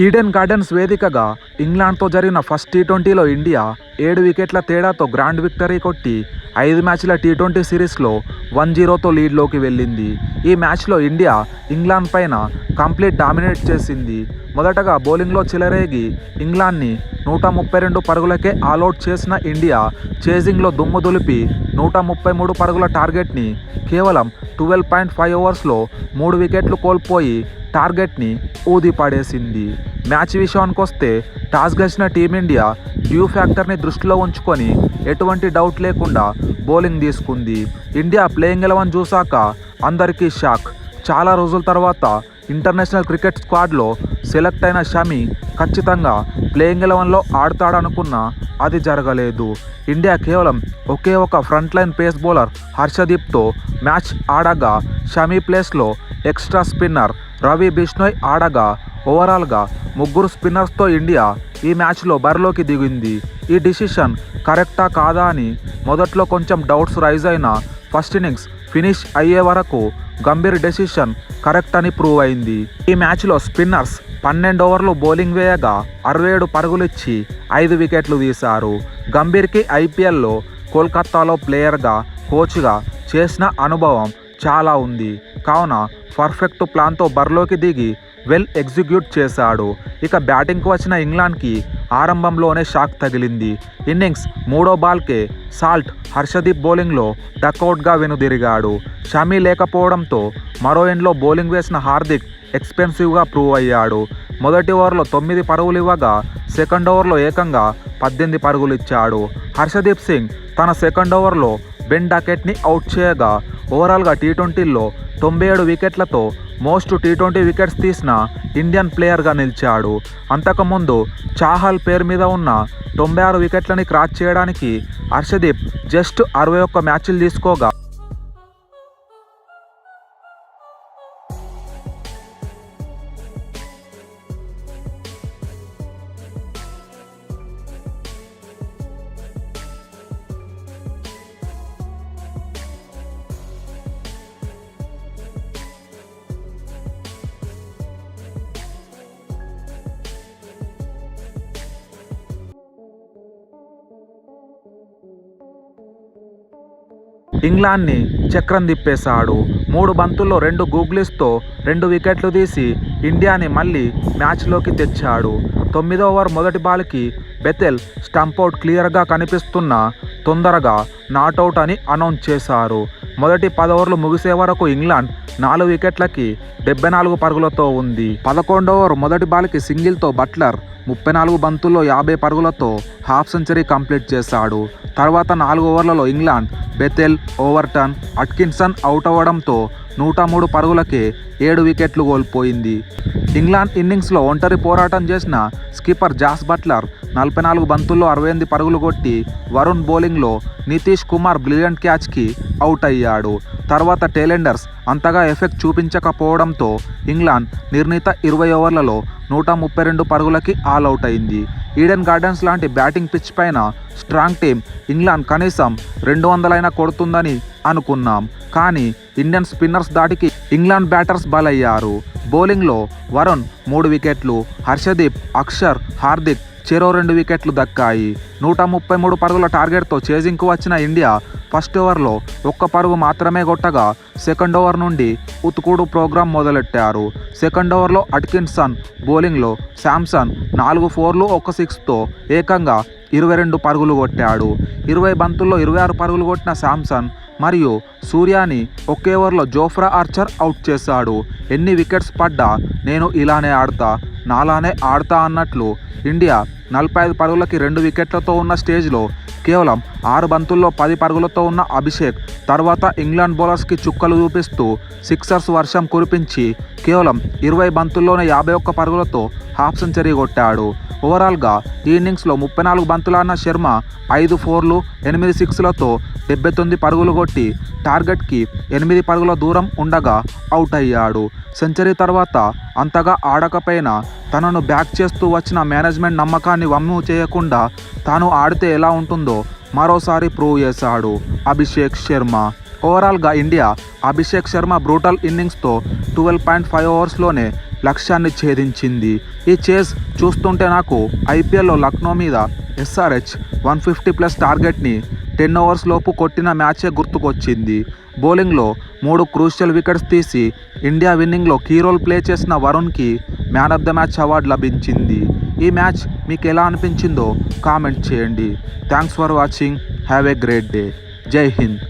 Eden gardens వేదికగా ఇంగ్లాండ్తో జరిగిన first టీ20లో India 7 వికెట్ల తేడాతో గ్రాండ్ విక్టరీ కొట్టి 5 మ్యాచ్ల టీ20 సిరీస్లో 1-0తో లీడ్లోకి వెళ్ళింది. ఈ మ్యాచ్లో ఇండియా ఇంగ్లాండ్ పైన కంప్లీట్ డామినేట్ చేసింది. మొదటగా బౌలింగ్లో చెలరేగి ఇంగ్లాండ్ని 132 పరుగులకే ఆల్అవుట్ చేసిన ఇండియా చేజింగ్లో దుమ్ము దులిపి 133 పరుగుల టార్గెట్ని కేవలం 12.5 ఓవర్స్లో 3 వికెట్లు కోల్పోయి టార్గెట్ని ఊది పడేసింది. మ్యాచ్ విషయానికొస్తే టాస్ గెలిచిన టీమిండియా డ్యూ ఫ్యాక్టర్ని దృష్టిలో ఉంచుకొని ఎటువంటి డౌట్ లేకుండా బౌలింగ్ తీసుకుంది. ఇండియా ప్లేయింగ్ 11 చూశాక అందరికీ షాక్. చాలా రోజుల తర్వాత ఇంటర్నేషనల్ క్రికెట్ స్క్వాడ్లో సెలెక్ట్ అయిన షమి ఖచ్చితంగా ప్లేయింగ్ 11లో ఆడతాడనుకున్నా అది జరగలేదు. ఇండియా కేవలం ఒకే ఒక ఫ్రంట్ లైన్ పేస్ బౌలర్ హర్షదీప్తో మ్యాచ్ ఆడగా షమి ప్లేస్లో ఎక్స్ట్రా స్పిన్నర్ రవి బిష్నోయ్ ఆడగా ఓవరాల్గా 3 స్పిన్నర్స్తో ఇండియా ఈ మ్యాచ్లో బరిలోకి దిగింది. ఈ డిసిషన్ కరెక్టా కాదా అని మొదట్లో కొంచెం డౌట్స్ రైజ్ అయినా ఫస్ట్ ఇన్నింగ్స్ ఫినిష్ అయ్యే వరకు గంభీర్ డెసిషన్ కరెక్ట్ అని ప్రూవ్ అయింది. ఈ మ్యాచ్లో స్పిన్నర్స్ 12 ఓవర్లు బౌలింగ్ వేయగా 67 పరుగులిచ్చి 5 వికెట్లు తీశారు. గంభీర్కి ఐపీఎల్లో కోల్కతాలో ప్లేయర్గా కోచ్గా చేసిన అనుభవం చాలా ఉంది కావున పర్ఫెక్ట్ ప్లాన్తో బరిలోకి దిగి వెల్ ఎగ్జిక్యూట్ చేశాడు. ఇక బ్యాటింగ్కు వచ్చిన ఇంగ్లాండ్కి ఆరంభంలోనే షాక్ తగిలింది. ఇన్నింగ్స్ 3వ బాల్కే సాల్ట్ హర్షదీప్ బౌలింగ్లో డకౌట్గా వెనుదిరిగాడు. షమి లేకపోవడంతో మరో ఎండ్లో బౌలింగ్ వేసిన హార్దిక్ ఎక్స్పెన్సివ్గా ప్రూవ్ అయ్యాడు. మొదటి ఓవర్లో 9 పరుగులు ఇవ్వగా సెకండ్ ఓవర్లో ఏకంగా 18 పరుగులు ఇచ్చాడు. హర్షదీప్ సింగ్ తన సెకండ్ ఓవర్లో బెన్ డకెట్ని అవుట్ చేయగా ఓవరాల్గా టీ20లో 97 వికెట్లతో మోస్ట్ టీ20 వికెట్స్ తీసిన ఇండియన్ ప్లేయర్గా నిలిచాడు. అంతకుముందు చాహల్ పేరు మీద ఉన్న 96 వికెట్లని క్రాస్ చేయడానికి హర్షదీప్ జస్ట్ 61 మ్యాచ్లు తీసుకోగా ఇంగ్లాండ్ని చక్రం తిప్పేశాడు. 3 బంతుల్లో 2 గూగ్లీస్తో 2 వికెట్లు తీసి ఇండియాని మళ్ళీ మ్యాచ్లోకి తెచ్చాడు. 9వ ఓవర్ మొదటి బాల్కి బెతెల్ స్టంపౌట్ క్లియర్గా కనిపిస్తున్నా తొందరగా నాటౌట్ అని అనౌన్స్ చేశారు. మొదటి 10 ఓవర్లు ముగిసే వరకు ఇంగ్లాండ్ 4 వికెట్లకి 74 పరుగులతో ఉంది. 11వ ఓవర్ మొదటి బాల్కి సింగిల్తో బట్లర్ 34 బంతుల్లో 50 పరుగులతో హాఫ్ సెంచరీ కంప్లీట్ చేశాడు. తర్వాత 4 ఓవర్లలో England Bethel, Overton, Atkinson out అవ్వడంతో 103 పరుగులకే 7 వికెట్లు కోల్పోయింది. ఇంగ్లాండ్ ఇన్నింగ్స్లో ఒంటరి పోరాటం చేసిన స్కిప్పర్ జాస్ బట్లర్ 44 బంతుల్లో 68 పరుగులు కొట్టి వరుణ్ బౌలింగ్లో నితీష్ కుమార్ బ్రిలియంట్ క్యాచ్కి అవుట్ అయ్యాడు. తర్వాత టేలెండర్స్ అంతగా ఎఫెక్ట్ చూపించకపోవడంతో ఇంగ్లాండ్ నిర్ణీత 20 ఓవర్లలో 132 పరుగులకి ఆల్అవుట్ అయింది. ఈడెన్ గార్డెన్స్ లాంటి బ్యాటింగ్ పిచ్ పైన స్ట్రాంగ్ టీం ఇంగ్లాండ్ కనీసం 200 కొడుతుందని అనుకున్నాం. కానీ ఇండియన్ స్పిన్నర్స్ దాటికి ఇంగ్లాండ్ బ్యాటర్స్ బలయ్యారు. బౌలింగ్లో వరుణ్ 3 వికెట్లు, హర్షదీప్, అక్షర్, హార్దిక్ చెరో 2 వికెట్లు దక్కాయి. 133 పరుగుల టార్గెట్తో చేజింగ్కు వచ్చిన ఇండియా ఫస్ట్ ఓవర్లో 1 పరుగు మాత్రమే కొట్టగా సెకండ్ ఓవర్ నుండి ఉతుకుడు ప్రోగ్రాం మొదలెట్టారు. సెకండ్ ఓవర్లో అట్కిన్సన్ బౌలింగ్లో శాంసన్ 4 4లు 1 6తో ఏకంగా 22 పరుగులు కొట్టాడు. 20 బంతుల్లో 26 పరుగులు కొట్టిన శాంసన్ మరియు సూర్యాని ఒకే ఓవర్లో జోఫ్రా ఆర్చర్ అవుట్ చేశాడు. ఎన్ని వికెట్స్ పడ్డా నేను ఇలానే ఆడతా, నాలానే ఆడతా అన్నట్లు ఇండియా 45 పరుగులకి 2 వికెట్లతో ఉన్న స్టేజ్లో కేవలం 6 బంతుల్లో 10 పరుగులతో ఉన్న అభిషేక్ తర్వాత ఇంగ్లాండ్ బౌలర్స్కి చుక్కలు చూపిస్తూ సిక్సర్స్ వర్షం కురిపించి కేవలం 20 బంతుల్లోనే 51 పరుగులతో హాఫ్ సెంచరీ కొట్టాడు. ఓవరాల్గా ఈ ఇన్నింగ్స్లో 34 బంతులన్న శర్మ 5 4లు 8 6లతో 79 పరుగులు కొట్టి టార్గెట్కి 8 పరుగుల దూరం ఉండగా అవుట్ అయ్యాడు. సెంచరీ తర్వాత అంతగా ఆడకపోయినా తనను బ్యాక్ చేస్తూ వచ్చిన మేనేజ్మెంట్ నమ్మకాన్ని వమ్ము చేయకుండా తాను ఆడితే ఎలా ఉంటుందో మరోసారి ప్రూవ్ చేశాడు అభిషేక్ శర్మ. ఓవరాల్గా ఇండియా అభిషేక్ శర్మ బ్రూటల్ ఇన్నింగ్స్తో 12.5 ఓవర్స్లోనే లక్ష్యాన్ని ఛేదించింది. ఈ చేజ్ చూస్తుంటే నాకు ఐపీఎల్లో లక్నో మీద ఎస్ఆర్హెచ్ 150+ టార్గెట్ని 10 ఓవర్స్ లోపు కొట్టిన మ్యాచే గుర్తుకొచ్చింది. బౌలింగ్లో 3 క్రూషియల్ వికెట్స్ తీసి ఇండియా విన్నింగ్లో కీ రోల్ ప్లే చేసిన వరుణ్కి man of the match award లభించింది. ఈ మ్యాచ్ మీకు ఎలా అనిపించిందో కామెంట్ చేయండి. Thanks for watching. Have a great day. Jai Hind.